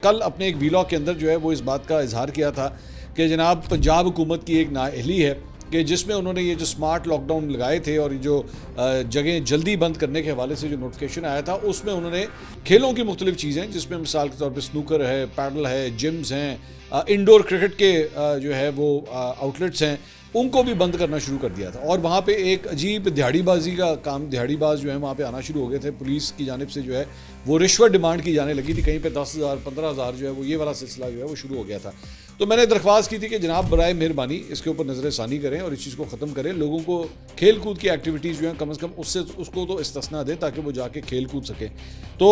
कल अपने एक वीलॉग के अंदर जो है वो इस बात का इजहार किया था कि जनाब पंजाब हुकूमत की एक नाअहली है कि जिसमें उन्होंने ये जो स्मार्ट लॉकडाउन लगाए थे और ये जो जगह जल्दी बंद करने के हवाले से जो नोटिफिकेशन आया था उसमें उन्होंने खेलों की मुख्तलिफ चीज़ें जिसमें मिसाल के तौर पर स्नूकर है, पैडल है, जिम्स हैं, इंडोर क्रिकेट के जो है वो आउटलेट्स हैं, उनको भी बंद करना शुरू कर दिया था। और वहाँ पे एक अजीब दिहाड़ीबाजी का काम, दिहाड़ीबाज जो है वहाँ पे आना शुरू हो गए थे। पुलिस की जानिब से जो है वो रिश्वत डिमांड की जाने लगी थी, कहीं पे 10,000 15,000 जो है वो ये वाला सिलसिला जो है वो शुरू हो गया था। तो मैंने दरख्वास्त की थी कि जनाब बराए मेहरबानी इसके ऊपर नज़र षानी करें और इस चीज़ को ख़त्म करें। लोगों को खेल कूद की एक्टिविटीज़ जो हैं कम से कम उसको तो इस्तिस्ना दें ताकि वो जाके खेल कूद सकें। तो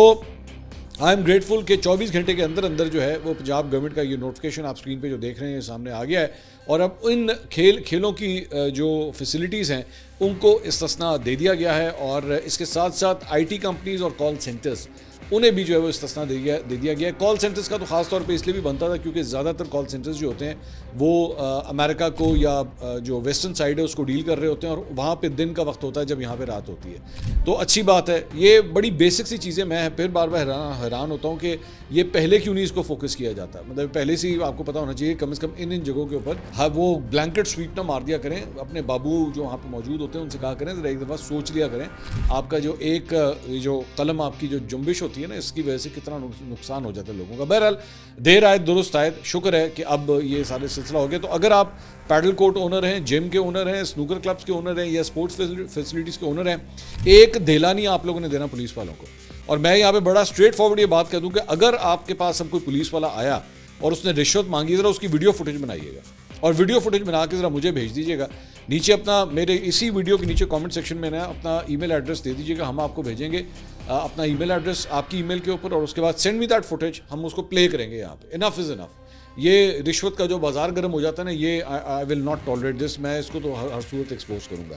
आई एम ग्रेटफुल कि 24 घंटे के अंदर अंदर जो है वो पंजाब गवर्नमेंट का ये नोटिफिकेशन आप स्क्रीन पे जो देख रहे हैं सामने आ गया है और अब इन खेलों की जो फैसिलिटीज़ हैं उनको इस्तिस्ना दे दिया गया है। और इसके साथ साथ आईटी कंपनीज़ और कॉल सेंटर्स उन्हें भी जो है वो इस्तिस्ना दे दिया गया है। कॉल सेंटर्स का तो ख़ास तौर पे इसलिए भी बनता था क्योंकि ज़्यादातर कॉल सेंटर्स जो होते हैं वो अमेरिका को या जो वेस्टर्न साइड है उसको डील कर रहे होते हैं और वहाँ पे दिन का वक्त होता है जब यहाँ पे रात होती है। तो अच्छी बात है, ये बड़ी बेसिक सी चीज़ें। मैं फिर बार बार हैरान होता हूँ कि ये पहले क्यों नहीं इसको फोकस किया जाता। मतलब पहले से ही आपको पता होना चाहिए कम से कम इन जगहों के ऊपर हाँ वो ब्लैंकेट स्वीप ना मार दिया करें। अपने बाबू जो वहाँ पर मौजूद होते हैं उनसे कहा करें ज़रा एक दफ़ा सोच लिया करें, आपका जो एक जो कलम आपकी जो जुम्बिश होती है ना इसकी वजह से कितना नुकसान हो जाता है लोगों का। बहरहाल देर आयत दुरुस्त आयत, शुक्र है कि अब ये सारे सिलसिला हो गया। तो अगर आप पैडल कोर्ट ओनर हैं, जिम के ओनर हैं, स्नूकर क्लब्स के ओनर हैं या स्पोर्ट्स फैसिलिटीज़ के ओनर हैं, एक देला नहीं आप लोगों ने देना पुलिस वालों को। और मैं यहाँ पे बड़ा स्ट्रेट फॉरवर्ड ये बात कह दूँ कि अगर आपके पास अब कोई पुलिस वाला आया और उसने रिश्वत मांगी ज़रा उसकी वीडियो फुटेज बनाइएगा और वीडियो फुटेज बना के ज़रा मुझे भेज दीजिएगा। नीचे अपना मेरे इसी वीडियो के नीचे कमेंट सेक्शन में ना अपना ईमेल एड्रेस दे दीजिएगा, हम आपको भेजेंगे अपना ईमेल एड्रेस आपकी ईमेल के ऊपर और उसके बाद सेंड मी दैट फुटेज, हम उसको प्ले करेंगे यहाँ पे। Enough is enough. ये रिश्वत का जो बाजार गर्म हो जाता है ना, ये I will not tolerate this. मैं इसको तो हर सूरत एक्सपोज करूँगा।